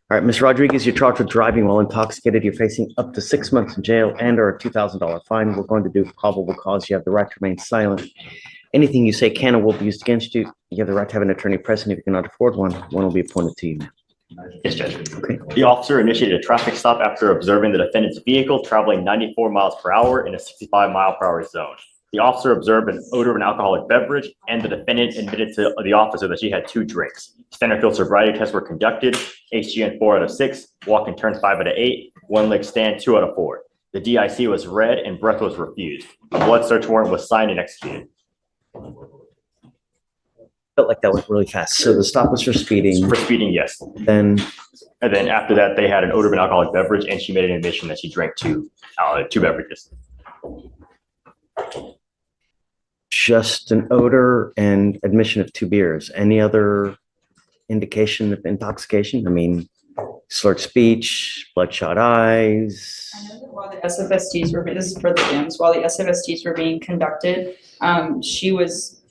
All right, Ms. Rodriguez, you're charged with driving while intoxicated. You're facing up to 6 months in jail and or a $2,000 fine. We're going to do probable cause. You have the right to remain silent. Anything you say can or will be used against you. You have the right to have an attorney present. If you cannot afford one will be appointed to you. Yes, Judge. Okay. The officer initiated a traffic stop after observing the defendant's vehicle traveling 94 miles per hour in a 65-mile-per-hour zone. The officer observed an odor of an alcoholic beverage, and the defendant admitted to the officer that she had 2 drinks. Standard field sobriety tests were conducted, HGN 4 out of 6, walk and turn 5 out of 8, one leg stand 2 out of 4. The DIC was read and breath was refused. A blood search warrant was signed and executed. Felt like that went really fast. So the stop was for speeding. For speeding, yes. Then after that, they had an odor of an alcoholic beverage, and she made an admission that she drank two beverages. just an odor and admission of 2 beers. Any other indication of intoxication? I mean, slurred speech, bloodshot eyes. I know that while the SFSTs were, this is for the Jims, while the SFSTs were being conducted, she was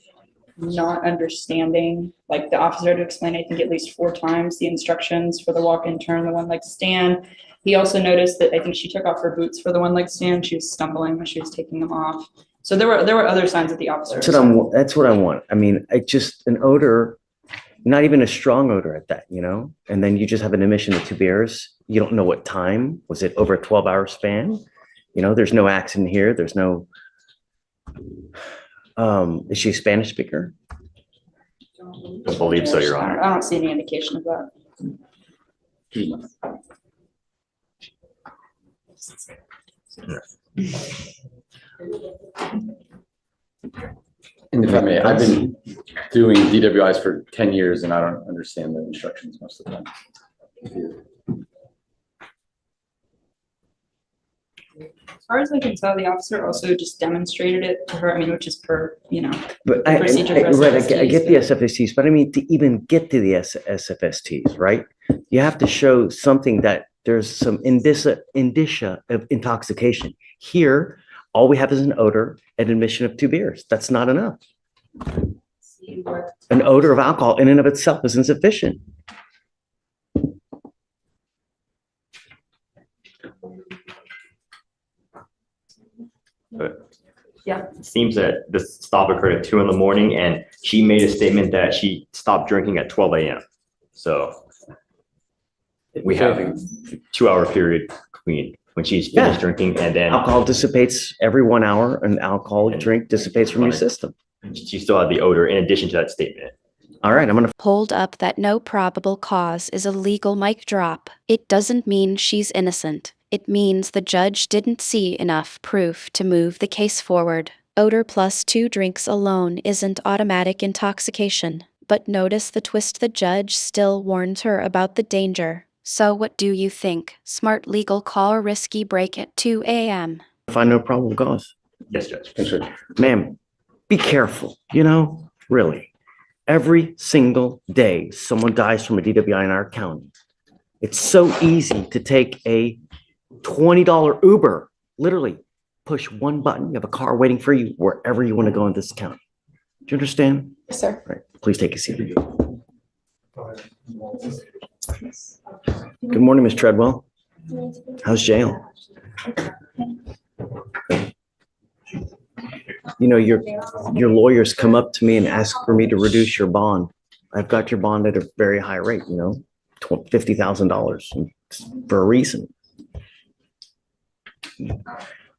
not understanding, like the officer had to explain, I think at least 4 times, the instructions for the walk and turn, the one leg stand. He also noticed that I think she took off her boots for the one leg stand. She was stumbling when she was taking them off. So there were other signs that the officer. That's what I want. I mean, just an odor, not even a strong odor at that, you know? And then you just have an admission of 2 beers. You don't know what time. Was it over a 12-hour span? You know, there's no accident here. There's no, is she a Spanish speaker? I believe so, Your Honor. I don't see any indication of that. And if I may, I've been doing DWIs for 10 years and I don't understand the instructions most of the time. As far as I can tell, the officer also just demonstrated it to her. I mean, which is per, you know, But I get the SFSTs, but I mean, to even get to the SFSTs, right? You have to show something that there's some indicia of intoxication. Here, all we have is an odor and admission of 2 beers. That's not enough. An odor of alcohol in and of itself is insufficient. But yeah, it seems that this stop occurred at 2 a.m. and she made a statement that she stopped drinking at 12 a.m. So we have a 2-hour period between when she's finished drinking and then alcohol dissipates every 1 hour. An alcoholic drink dissipates from your system. she still had the odor in addition to that statement. All right, I'm going to hold up that no probable cause is a legal mic drop. It doesn't mean she's innocent. It means the judge didn't see enough proof to move the case forward. Odor plus 2 drinks alone isn't automatic intoxication. But notice the twist: the judge still warns her about the danger. So what do you think? Smart legal call or risky break at 2 a.m.? find no probable cause. Yes, Judge. Ma'am, be careful, you know, really. Every single day, someone dies from a DWI in our county. It's so easy to take a $20 Uber, literally push one button, you have a car waiting for you wherever you want to go in this county. Do you understand? yes, sir. Right, please take a seat. Good morning, Ms. Treadwell. How's jail? You know, your lawyers come up to me and ask for me to reduce your bond. I've got your bond at a very high rate, you know, $50,000 for a reason.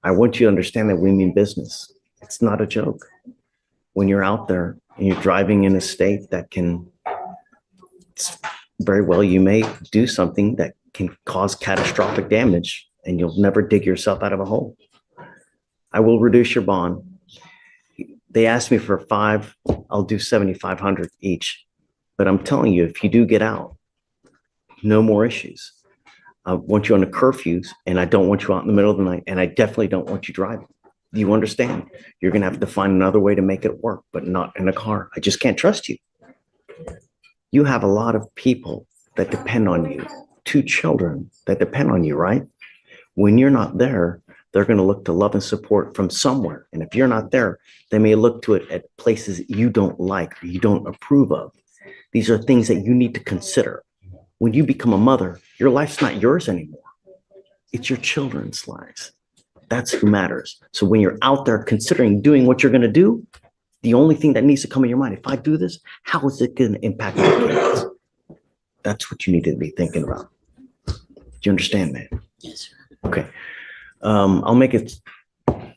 I want you to understand that we mean business. It's not a joke. When you're out there and you're driving in a state that can, very well, you may do something that can cause catastrophic damage and you'll never dig yourself out of a hole. I will reduce your bond. They asked me for 5, I'll do 7,500 each. But I'm telling you, if you do get out, no more issues. I want you on a curfews and I don't want you out in the middle of the night, and I definitely don't want you driving. Do you understand? You're gonna have to find another way to make it work, but not in a car. I just can't trust you. You have a lot of people that depend on you, 2 children that depend on you, right? When you're not there, they're going to look to love and support from somewhere. And if you're not there, they may look to it at places you don't like or you don't approve of. These are things that you need to consider. When you become a mother, your life's not yours anymore. It's your children's lives. That's who matters. So when you're out there considering doing what you're going to do, the only thing that needs to come in your mind, if I do this, how is it going to impact my kids? That's what you need to be thinking about. Do you understand, man? Yes, sir. Okay. I'll make it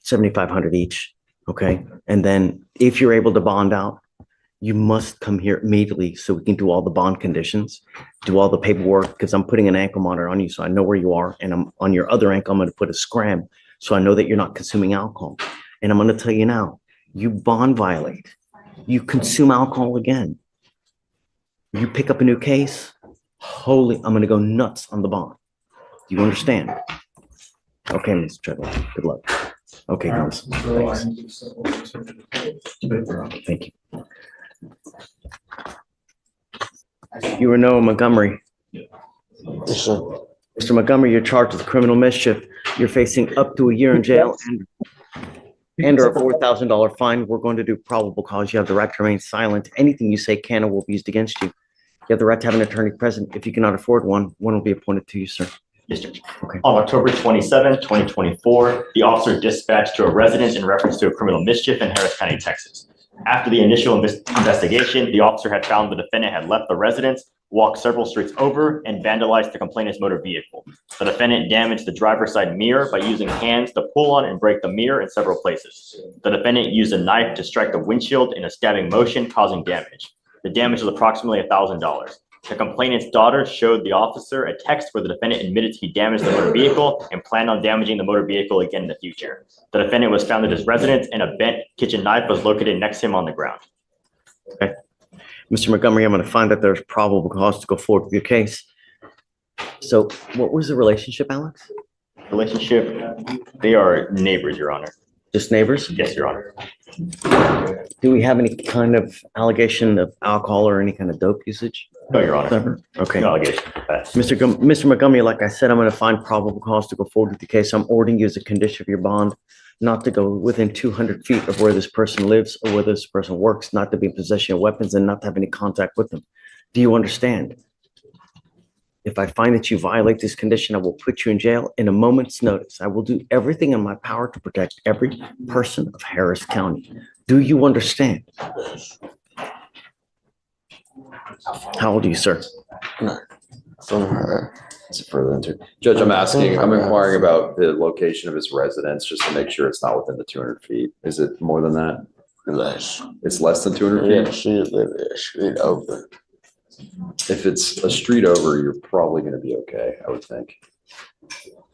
7,500 each. Okay. And then if you're able to bond out, you must come here immediately so we can do all the bond conditions, do all the paperwork, because I'm putting an ankle monitor on you so I know where you are. And I'm on your other ankle, I'm going to put a scram so I know that you're not consuming alcohol. And I'm going to tell you now, you bond violate, you consume alcohol again, you pick up a new case, holy, I'm going to go nuts on the bond. Do you understand? Okay, Mr. Treadwell, good luck. Okay, guys. Thank you. You were Noah Montgomery. Yes, sir. Mr. Montgomery, you're charged with criminal mischief. You're facing up to a year in jail and or a $4,000 fine. We're going to do probable cause. You have the right to remain silent. Anything you say can or will be used against you. You have the right to have an attorney present. If you cannot afford one will be appointed to you, sir. Yes, Judge. Okay. On October 27, 2024, the officer dispatched to a residence in reference to a criminal mischief in Harris County, Texas. After the initial investigation, the officer had found the defendant had left the residence, walked several streets over, and vandalized the complainant's motor vehicle. The defendant damaged the driver's side mirror by using hands to pull on and break the mirror in several places. The defendant used a knife to strike the windshield in a stabbing motion, causing damage. The damage was approximately $1,000. The complainant's daughter showed the officer a text where the defendant admitted he damaged the motor vehicle and planned on damaging the motor vehicle again in the future. The defendant was found at his residence and a bent kitchen knife was located next to him on the ground. Okay. Mr. Montgomery, I'm going to find that there's probable cause to go forward with your case. So what was the relationship, Alex? Relationship, they are neighbors, Your Honor. Just neighbors? Yes, Your Honor. Do we have any kind of allegation of alcohol or any kind of dope usage? No, Your Honor. Never? Okay. No allegation. Pass. Mr. Montgomery, like I said, I'm going to find probable cause to go forward with the case. I'm ordering you as a condition of your bond not to go within 200 feet of where this person lives or where this person works, not to be in possession of weapons and not to have any contact with them. Do you understand? If I find that you violate this condition, I will put you in jail in a moment's notice. I will do everything in my power to protect every person of Harris County. Do you understand? How old are you, sir? From her. Is it further into? Judge, I'm inquiring about the location of his residence, just to make sure it's not within the 200 feet. Is it more than that? Less. It's less than 200 Yeah, feet? she live a street over. If it's a street over, you're probably gonna be okay, I would think.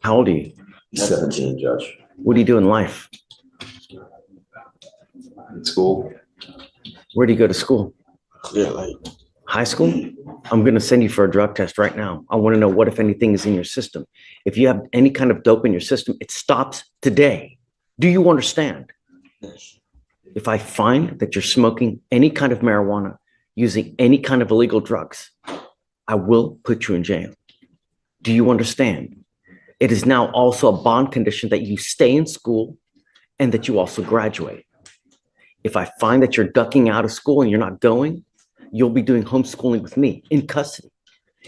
How old are you? 17, Judge. What do you do in life? In school? Where do you go to school? Yeah, like, High school? I'm going to send you for a drug test right now. I want to know what, if anything, is in your system. If you have any kind of dope in your system, it stops today. Do you understand? yes. If I find that you're smoking any kind of marijuana, using any kind of illegal drugs, I will put you in jail. Do you understand? It is now also a bond condition that you stay in school and that you also graduate. If I find that you're ducking out of school and you're not going, you'll be doing homeschooling with me in custody.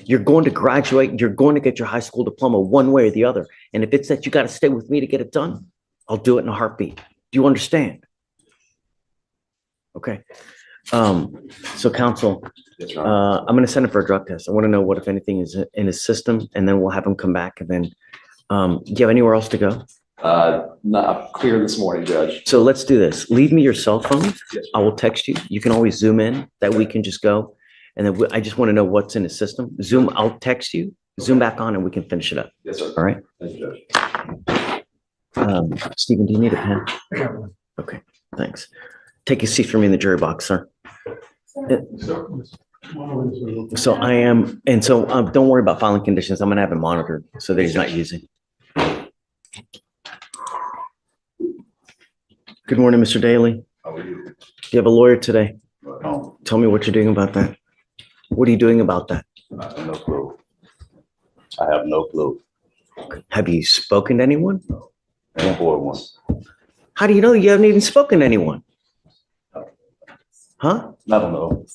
You're going to graduate. You're going to get your high school diploma one way or the other. And if it's that you got to stay with me to get it done, I'll do it in a heartbeat. Do you understand? Okay. So counsel, Yes, Your Honor. I'm going to send him for a drug test. I want to know what, if anything, is in his system, and then we'll have him come back. And then, do you have anywhere else to go? Not clear this morning, Judge. So let's do this. Leave me your cell phone. Yes. I will text you. You can always zoom in. That we can just go. And then I just want to know what's in his system. Zoom, I'll text you. Zoom back on and we can finish it up. Yes, sir. All right. Thank you, Judge. Stephen, do you need a pen? Okay, thanks. Take a seat for me in the jury box, sir. So I am, and so don't worry about filing conditions. I'm going to have it monitored so that he's not using. Good morning, Mr. Daly. How are you? Do you have a lawyer today? No, Tell me what you're doing about that. What are you doing about that? I have no clue. I have no clue. Have you spoken to anyone? One boy once. How do you know you haven't even spoken to anyone? Huh? I don't know.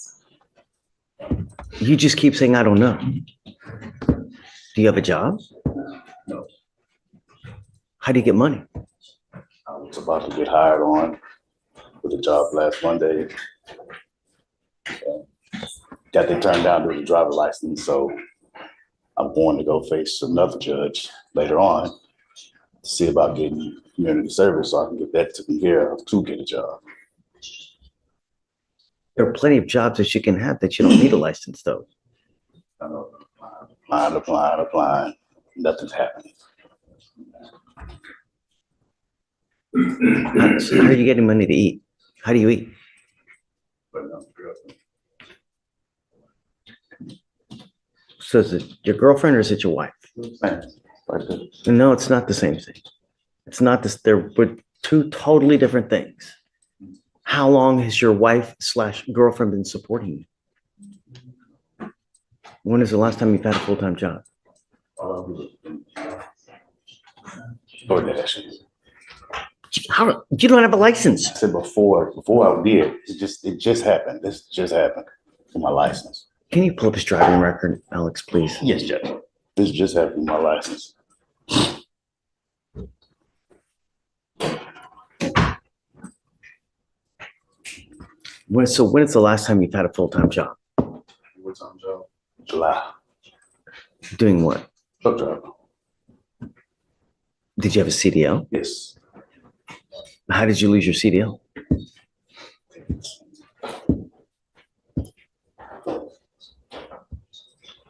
You just keep saying, I don't know. Do you have a job? No. How do you get money? I was about to get hired on with a job last Monday. Got they turned down due to driver license, so I'm going to go face another judge later on to see about getting community service so I can get that taken care of to get a job. There are plenty of jobs that you can have that you don't need a license though. I know, applying, nothing's happening. How are you getting money to eat? How do you eat? But no, So is it your girlfriend or is it your wife? No, it's not the same thing. It's not this, they're two totally different things. How long has your wife / girlfriend been supporting you? When is the last time you've had a full-time job? DoorDash. How, you don't have a license. I said before I did, it just happened. This just happened for my license. Can you pull up his driving record, Alex, please? Yes, Judge. This just happened with my license. When is the last time you've had a full-time job? What time job? July. Doing what? Truck driver. Did you have a CDL? Yes. How did you lose your CDL?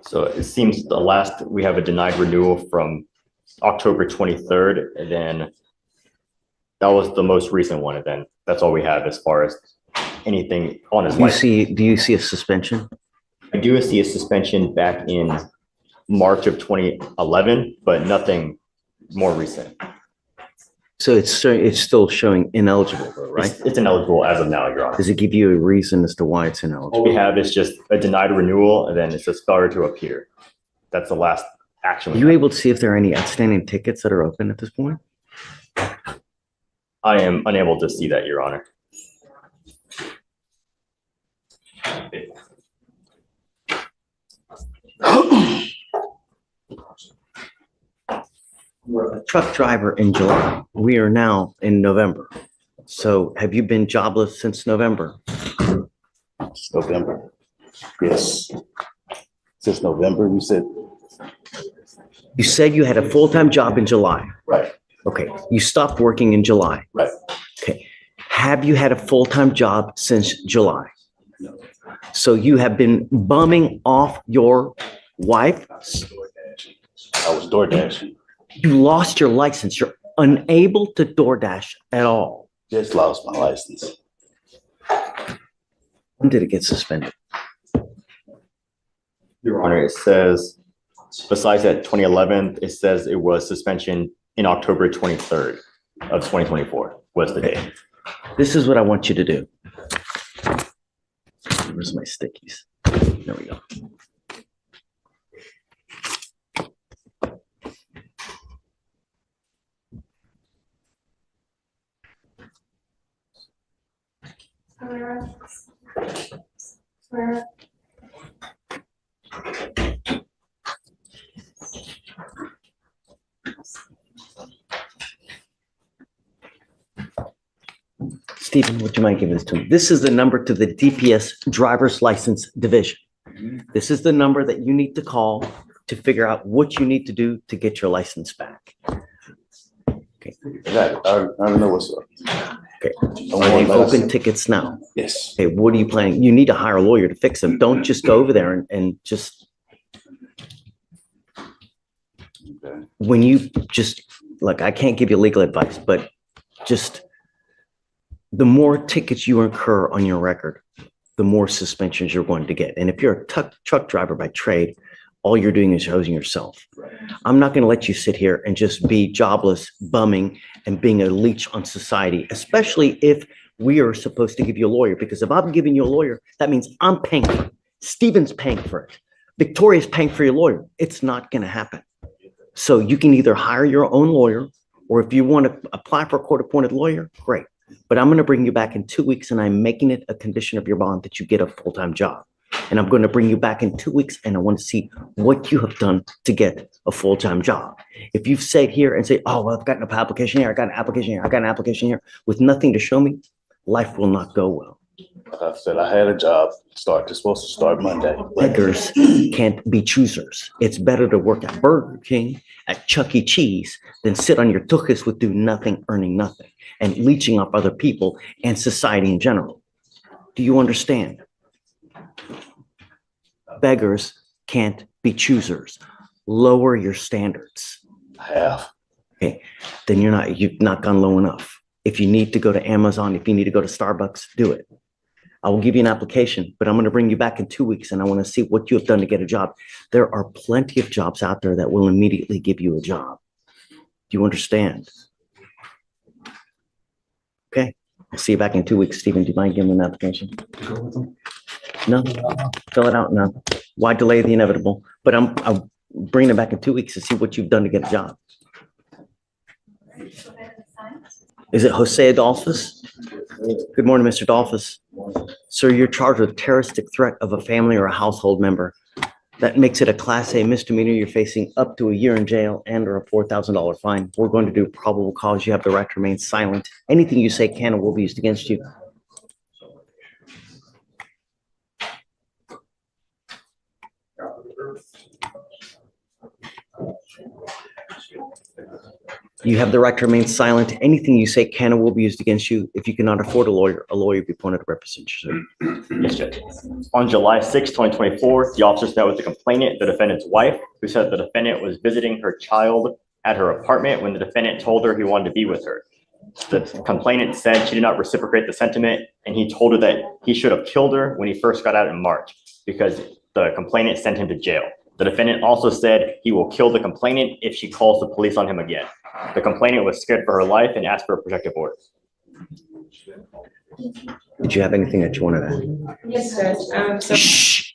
So it seems the last, we have a denied renewal from October 23rd, and then that was the most recent one, and then that's all we have as far as anything on his license. Do you see a suspension? I do see a suspension back in March of 2011, but nothing more recent. So it's still showing ineligible, though, right? It's ineligible as of now, Your Honor. Does it give you a reason as to why it's ineligible? All we have is just a denied renewal, and then it says failure to appear. That's the last action. Are you able to see if there are any outstanding tickets that are open at this point? I am unable to see that, Your Honor. A truck driver in July. We are now in November. So have you been jobless since November? November. Yes. Since November, you said? You said you had a full-time job in July. Right. Okay. You stopped working in July. Right. Okay. Have you had a full-time job since July? No. So you have been bumming off your wife? I was door dashing. You lost your license. You're unable to DoorDash at all. Just lost my license. When did it get suspended? Your Honor, it says, besides that 2011, it says it was suspension in October 23rd of 2024 was the date. This is what I want you to do. Where's my stickies? There we go. Stephen, would you mind giving this to me? This is the number to the DPS driver's license division. This is the number that you need to call to figure out what you need to do to get your license back. Okay. I don't know what's up. Okay. Are they open tickets now? Yes. Okay, what are you planning? You need to hire a lawyer to fix them. Don't just go over there and just, Okay. when you just, like, I can't give you legal advice, but just the more tickets you incur on your record, the more suspensions you're going to get. And if you're a truck driver by trade, all you're doing is hosing yourself. I'm not going to let you sit here and just be jobless, bumming, and being a leech on society, especially if we are supposed to give you a lawyer. Because if I'm giving you a lawyer, that means I'm paying for it. Stephen's paying for it. Victoria's paying for your lawyer. It's not going to happen. So you can either hire your own lawyer, or if you want to apply for a court-appointed lawyer, great. But I'm going to bring you back in 2 weeks, and I'm making it a condition of your bond that you get a full-time job. And I'm going to bring you back in 2 weeks and I want to see what you have done to get a full-time job. If you've sat here and say, oh, well, I've got an application here, I got an application here, I got an application here, with nothing to show me, life will not go well. Like I said, I had a job supposed to start Monday. Beggars can't be choosers. It's better to work at Burger King, at Chuck E. Cheese, than sit on your tuchus with do nothing, earning nothing, and leeching off other people and society in general. Do you understand? Beggars can't be choosers. Lower your standards. I have. Okay, then you've not gone low enough. If you need to go to Amazon, if you need to go to Starbucks, do it. I will give you an application, but I'm going to bring you back in 2 weeks and I want to see what you have done to get a job. There are plenty of jobs out there that will immediately give you a job. Do you understand? Okay, I'll see you back in 2 weeks. Stephen, do you mind giving an application? No, fill it out now. Why delay the inevitable? But I'm bringing it back in 2 weeks to see what you've done to get a job. Is it Jose Adolphus? Good morning, Mr. Adolphus. Sir, you're charged with terroristic threat of a family or a household member. That makes it a Class A misdemeanor. You're facing up to a year in jail and or a $4,000 fine. We're going to do probable cause. You have the right to remain silent. Anything you say can or will be used against you. You have the right to remain silent. Anything you say can or will be used against you. If you cannot afford a lawyer will be appointed to represent you. Yes, Judge. On July 6, 2024, the officers met with the complainant, the defendant's wife, who said the defendant was visiting her child at her apartment when the defendant told her he wanted to be with her. The complainant said she did not reciprocate the sentiment, and he told her that he should have killed her when he first got out in March because the complainant sent him to jail. The defendant also said he will kill the complainant if she calls the police on him again. The complainant was scared for her life and asked for a protective order. Did you have anything that you wanted to add? Yes, Judge. So Shh.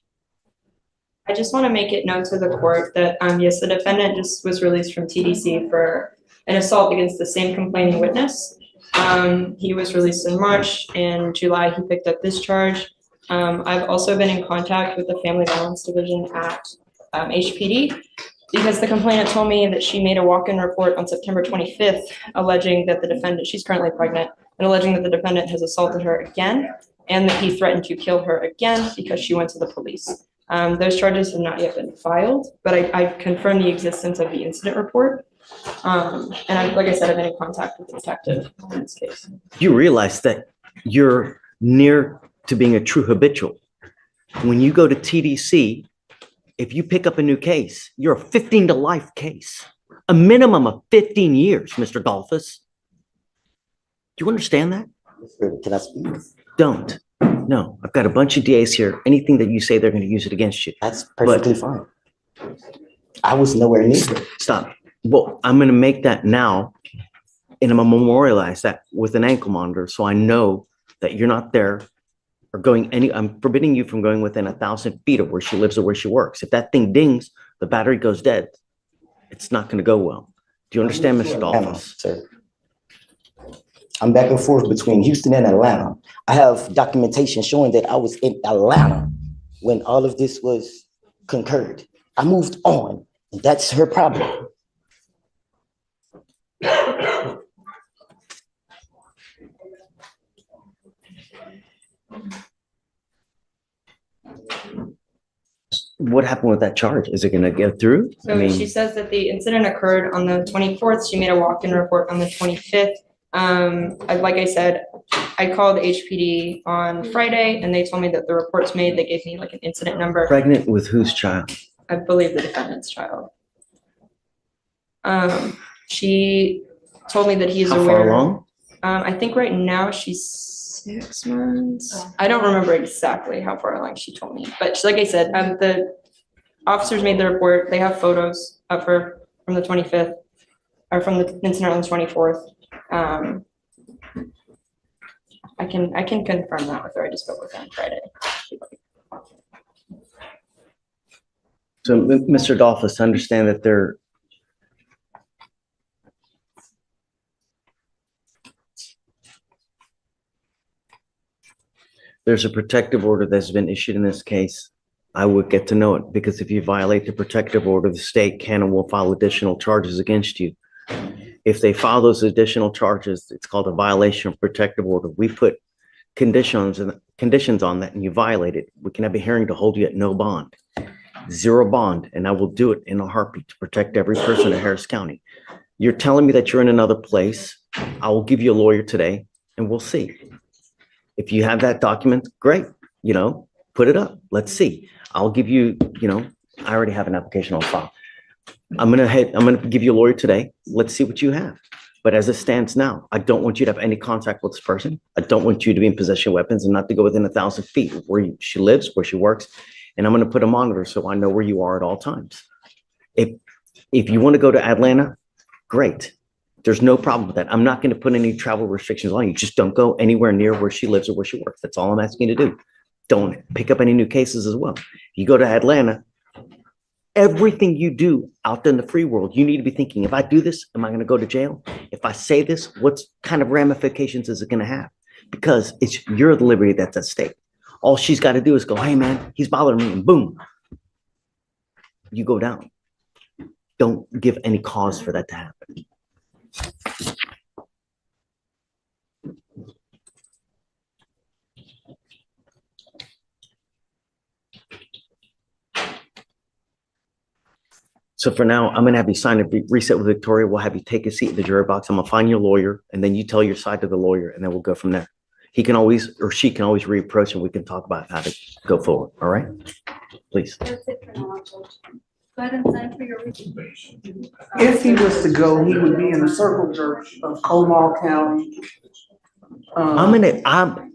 I just want to make it known to the court that, yes, the defendant just was released from TDC for an assault against the same complaining witness. He was released in March. In July, he picked up this charge. I've also been in contact with the Family Violence Division at HPD because the complainant told me that she made a walk-in report on September 25th alleging that the defendant, she's currently pregnant, and alleging that the defendant has assaulted her again and that he threatened to kill her again because she went to the police. Those charges have not yet been filed, but I confirmed the existence of the incident report. Like I said, I've been in contact with the detective in this case. You realize that you're near to being a true habitual. When you go to TDC, if you pick up a new case, you're a 15 to life case, a minimum of 15 years, Mr. Dolphus. Do you understand that? Can I speak? Don't. No, I've got a bunch of DAs here. Anything that you say, they're going to use it against you. That's perfectly fine. I was nowhere near it. Stop. Well, I'm going to make that now, and I'm going to memorialize that with an ankle monitor so I know that you're not there or going I'm forbidding you from going within 1,000 feet of where she lives or where she works. If that thing dings, the battery goes dead. It's not going to go well. Do you understand, Mr. Dolphus? Sir. I'm back and forth between Houston and Atlanta. I have documentation showing that I was in Atlanta when all of this was concurred. I moved on, and that's her problem. What happened with that charge? Is it going to get through? So she says that the incident occurred on the 24th. She made a walk-in report on the 25th. Like I said, I called HPD on Friday and they told me that the report's made. They gave me like an incident number. Pregnant with whose child? I believe the defendant's child. She told me that he's How aware. far along? I think right now she's 6 months. I don't remember exactly how far along she told me, but like I said, the officers made the report. They have photos of her from the 25th or from the incident on the 24th. I can confirm that with her. I just spoke with her on Friday. So, Mr. Dolphus, understand that there's a protective order that's been issued in this case, I would get to know it, because if you violate the protective order, the state can and will file additional charges against you. If they file those additional charges, it's called a violation of protective order. We put conditions on that and you violate it, we can have a hearing to hold you at no bond, zero bond, and I will do it in a heartbeat to protect every person in Harris County. You're telling me that you're in another place. I will give you a lawyer today and we'll see. If you have that document, great, put it up. Let's see. I'll give you, I already have an application on file. I'm gonna give you a lawyer today. Let's see what you have. But as it stands now, I don't want you to have any contact with this person. I don't want you to be in possession of weapons and not to go within 1,000 feet of where she lives, where she works. And I'm gonna put a monitor so I know where you are at all times. If you want to go to Atlanta, great. There's no problem with that. I'm not going to put any travel restrictions on you. Just don't go anywhere near where she lives or where she works. That's all I'm asking you to do. Don't pick up any new cases as well. You go to Atlanta, everything you do out in the free world, you need to be thinking, if I do this, am I going to go to jail? If I say this, what kind of ramifications is it going to have? Because it's your liberty that's at stake. All she's got to do is go, hey man, he's bothering me, and boom, you go down. Don't give any cause for that to happen. So for now, I'm going to have you sign a reset with Victoria. We'll have you take a seat in the jury box. I'm going to find your lawyer, and then you tell your side to the lawyer, and then we'll go from there. He can always, or she can always reapproach, and we can talk about how to go forward. All right? Please. That's it for now, Judge. Go ahead and sign for your receipt. If he was to go, he would be in the circle church of Comal County.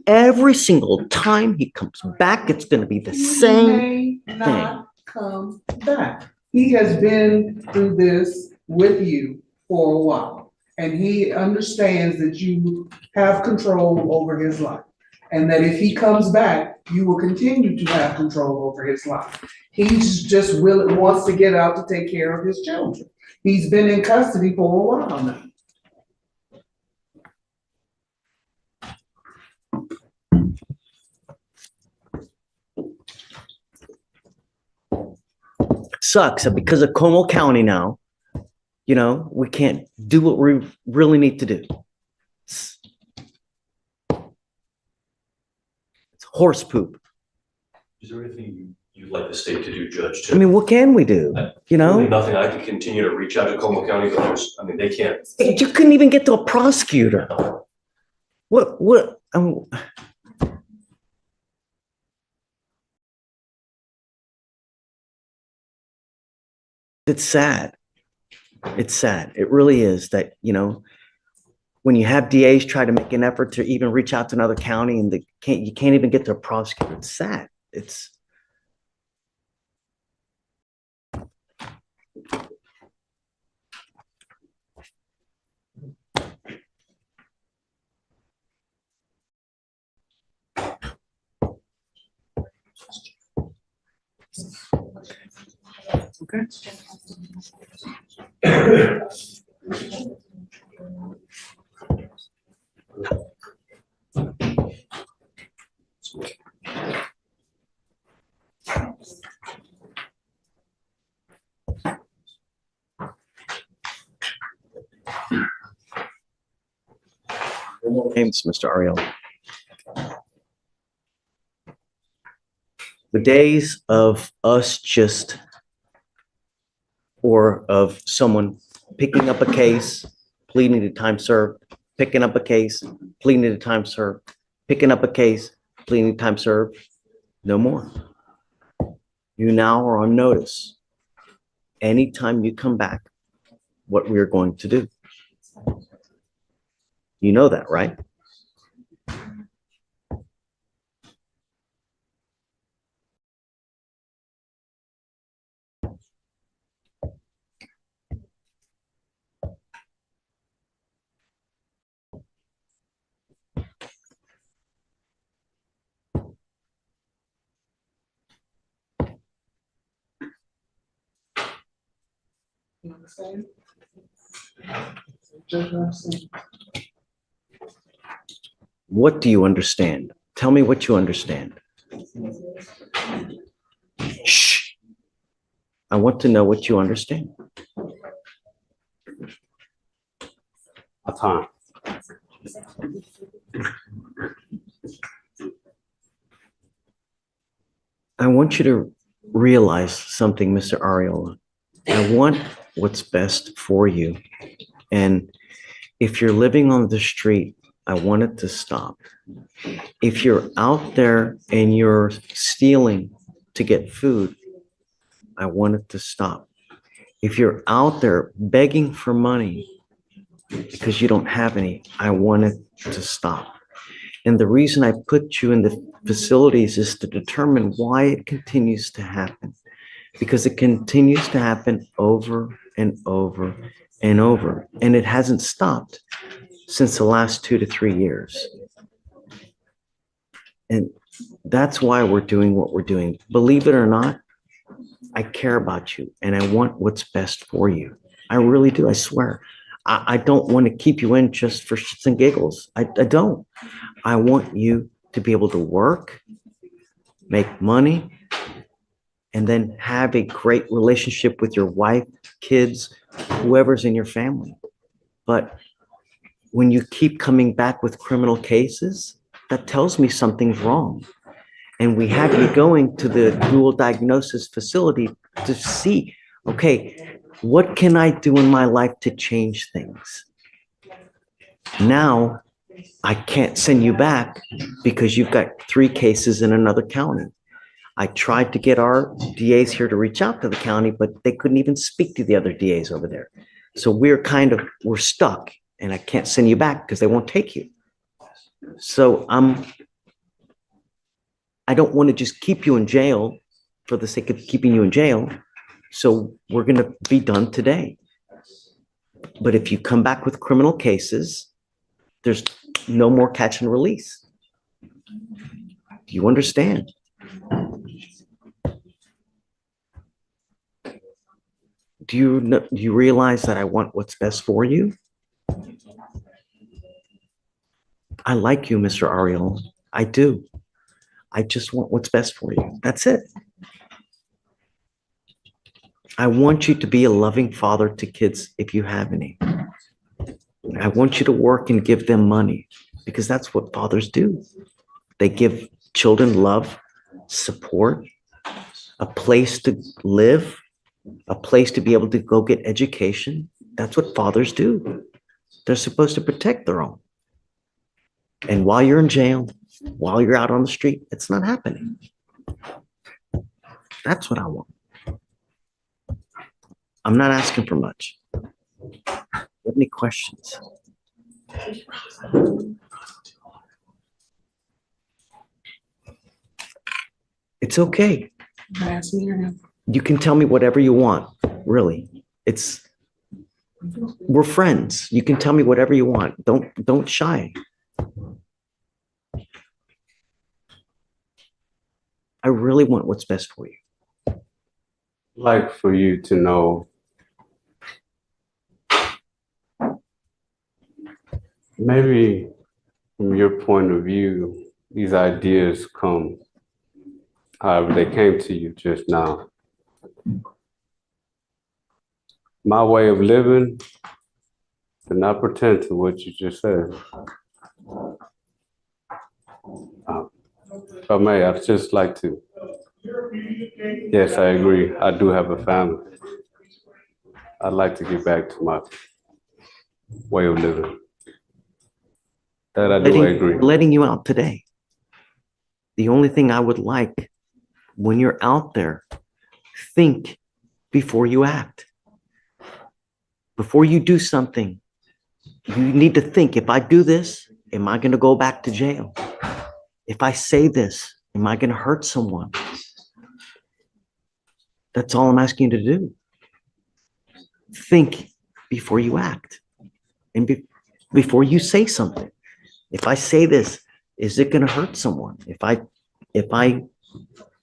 Every single time he comes back, it's going to be the same He may not come back. He has been through this with you for a while, and he understands that you have control over his life. And that if he comes back, you will continue to have control over his life. He's just wants to get out to take care of his children. He's been in custody for a while now. Sucks that because of Como County now, we can't do what we really need to do. It's horse poop. Is there anything you'd like the state to do, Judge? I mean, what can we do? Really nothing. I can continue to reach out to Como County, but they can't. You couldn't even get to a prosecutor. What? It's sad. It's sad. It really is that, when you have DAs try to make an effort to even reach out to another county and you can't even get to a prosecutor. It's sad. It's Okay. James, Mr. Ariel. The days of us or of someone picking up a case, pleading to time served, picking up a case, pleading to time served, picking up a case, pleading to time served, no more. You now are on notice. Anytime you come back, what we are going to do. You know that, right? You understand? Judge, understand? What do you understand? Tell me what you understand. Shh. I want to know what you understand. My time. I want you to realize something, Mr. Ariola. I want what's best for you. And if you're living on the street, I want it to stop. If you're out there and you're stealing to get food, I want it to stop. If you're out there begging for money because you don't have any, I want it to stop. And the reason I put you in the facilities is to determine why it continues to happen. Because it continues to happen over and over and over. And it hasn't stopped since the last 2 to 3 years. And that's why we're doing what we're doing. Believe it or not, I care about you and I want what's best for you. I really do, I swear. I don't want to keep you in just for shits and giggles. I don't. I want you to be able to work, make money, and then have a great relationship with your wife, kids, whoever's in your family. But when you keep coming back with criminal cases, that tells me something's wrong. And we have you going to the dual diagnosis facility to see, okay, what can I do in my life to change things? Now, I can't send you back because you've got 3 cases in another county. I tried to get our DAs here to reach out to the county, but they couldn't even speak to the other DAs over there. So we're stuck and I can't send you back because they won't take you. So I don't want to just keep you in jail for the sake of keeping you in jail. So we're going to be done today. But if you come back with criminal cases, there's no more catch and release. Do you understand? Do you realize that I want what's best for you? I like you, Mr. Ariel. I do. I just want what's best for you. That's it. I want you to be a loving father to kids if you have any. I want you to work and give them money because that's what fathers do. They give children love, support, a place to live, a place to be able to go get education. That's what fathers do. They're supposed to protect their own. And while you're in jail, while you're out on the street, it's not happening. That's what I want. I'm not asking for much. Do you have any questions? It's okay. You can tell me whatever you want, really. We're friends. You can tell me whatever you want. Don't shy. I really want what's best for you. Like for you to know maybe from your point of view, these ideas come however they came to you just now. My way of living did not pretend to what you just said. If I may, I'd just like to. Yes, I agree. I do have a family. I'd like to get back to my way of living. That I do agree. Letting you out today. The only thing I would like when you're out there, think before you act. Before you do something, you need to think, if I do this, am I going to go back to jail? If I say this, am I going to hurt someone? That's all I'm asking you to do. Think before you act and before you say something. If I say this, is it going to hurt someone? If I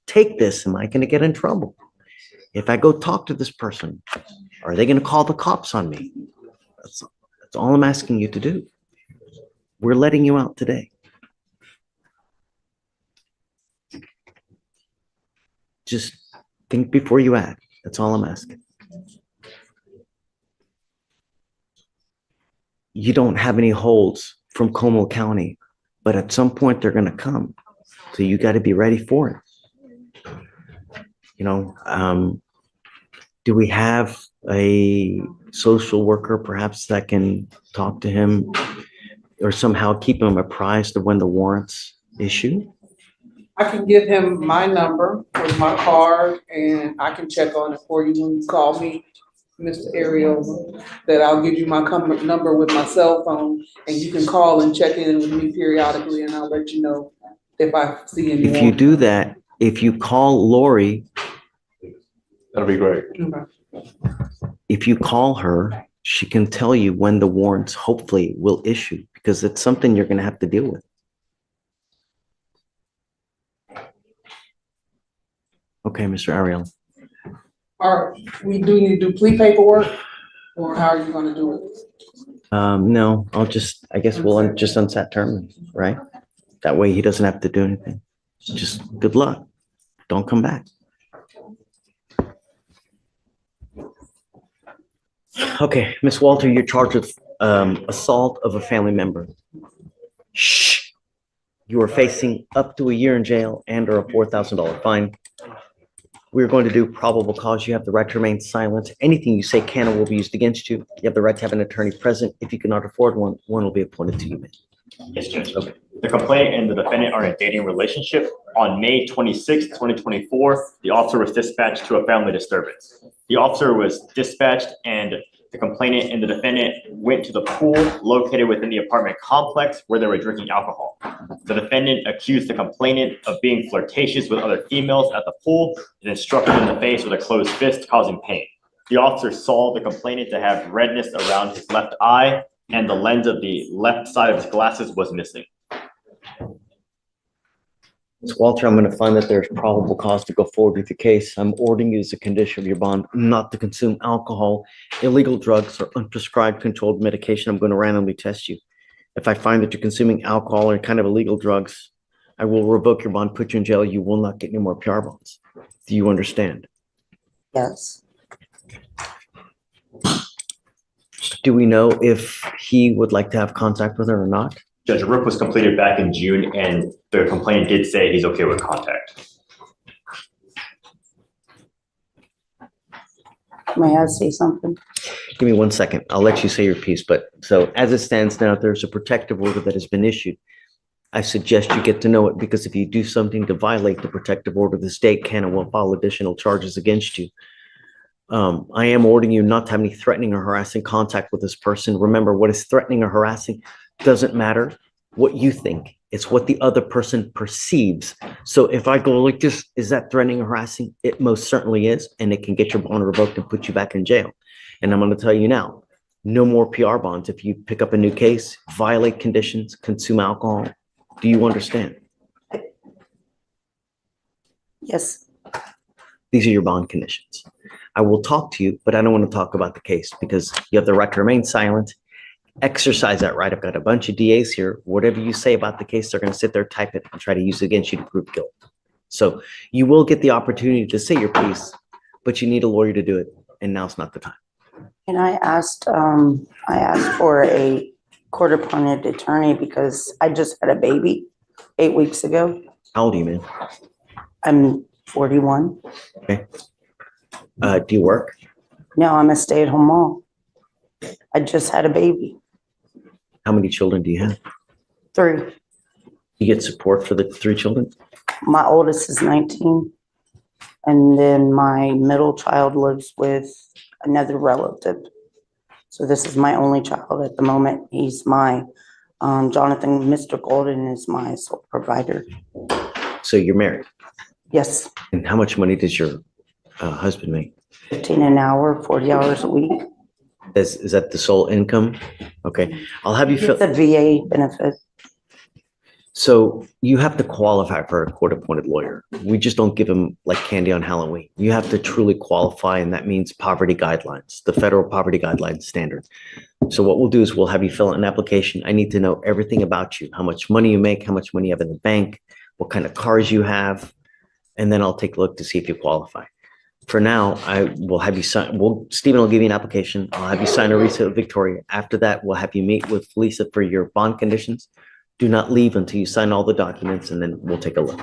take this, am I going to get in trouble? If I go talk to this person, are they going to call the cops on me? That's all I'm asking you to do. We're letting you out today. just think before you act. That's all I'm asking. You don't have any holds from Como County, but at some point they're gonna come. So you gotta be ready for it. You know, do we have a social worker perhaps that can talk to him or somehow keep him apprised of when the warrants issue? I can give him my number with my card and I can check on it for you when you call me, Mr. Ariel, that I'll give you my number with my cell phone and you can call and check in with me periodically and I'll let you know if I see any. If you do that, if you call Lori, That'll be great. Okay. if you call her, she can tell you when the warrants hopefully will issue because it's something you're gonna have to deal with. Okay, Mr. Ariel. We do need to do plea paperwork or how are you gonna do it? No, I guess we'll just unset term, right? That way he doesn't have to do anything. Just good luck. Don't come back. Okay, Miss Walter, you're charged with assault of a family member. Shh. You are facing up to a year in jail and or a $4,000 fine. We're going to do probable cause. You have the right to remain silent. Anything you say can or will be used against you. You have the right to have an attorney present. If you cannot afford one, one will be appointed to you. Yes, Judge. Okay. The complainant and the defendant are in a dating relationship. On May 26, 2024, the officer was dispatched to a family disturbance. The officer was dispatched and the complainant and the defendant went to the pool located within the apartment complex where they were drinking alcohol. The defendant accused the complainant of being flirtatious with other females at the pool and then struck him in the face with a closed fist, causing pain. The officer saw the complainant to have redness around his left eye and the lens of the left side of his glasses was missing. Ms. Walter, I'm going to find that there's probable cause to go forward with the case. I'm ordering you as a condition of your bond not to consume alcohol, illegal drugs, or unprescribed controlled medication. I'm going to randomly test you. If I find that you're consuming alcohol or kind of illegal drugs, I will revoke your bond, put you in jail. You will not get any more PR bonds. Do you understand? Yes. Do we know if he would like to have contact with her or not? Judge, Rook was completed back in June and the complainant did say he's okay with contact. May I say something? Give me 1 second. I'll let you say your piece. But so as it stands now, there's a protective order that has been issued. I suggest you get to know it because if you do something to violate the protective order, the state can and will file additional charges against you. I am ordering you not to have any threatening or harassing contact with this person. Remember, what is threatening or harassing doesn't matter what you think. It's what the other person perceives. So if I go like this, is that threatening or harassing? It most certainly is, and it can get your bond revoked and put you back in jail. And I'm going to tell you now, no more PR bonds. If you pick up a new case, violate conditions, consume alcohol. Do you understand? Yes. These are your bond conditions. I will talk to you, but I don't want to talk about the case because you have the right to remain silent. Exercise that right. I've got a bunch of DAs here. Whatever you say about the case, they're going to sit there, type it, and try to use it against you to prove guilt. So you will get the opportunity to say your piece, but you need a lawyer to do it, and now's not the time. And I asked for a court-appointed attorney because I just had a baby 8 weeks ago. How old are you, man? I'm 41. Okay. Do you work? No, I'm a stay-at-home mom. I just had a baby. How many children do you have? 3. You get support for the 3 children? My oldest is 19. And then my middle child lives with another relative. So this is my only child at the moment. He's my, Jonathan, Mr. Golden is my sole provider. So you're married? Yes, And how much money does your husband make? 15 an hour, 40 hours a week. Is that the sole income? Okay, I'll have you fill. It's a VA benefit. So you have to qualify for a court-appointed lawyer. We just don't give them like candy on Halloween. You have to truly qualify, and that means poverty guidelines, the federal poverty guidelines standard. So what we'll do is we'll have you fill out an application. I need to know everything about you, how much money you make, how much money you have in the bank, what kind of cars you have, and then I'll take a look to see if you qualify. For now, I will have you sign, Stephen will give you an application. I'll have you sign a receipt with Victoria. After that, we'll have you meet with Lisa for your bond conditions. Do not leave until you sign all the documents, and then we'll take a look.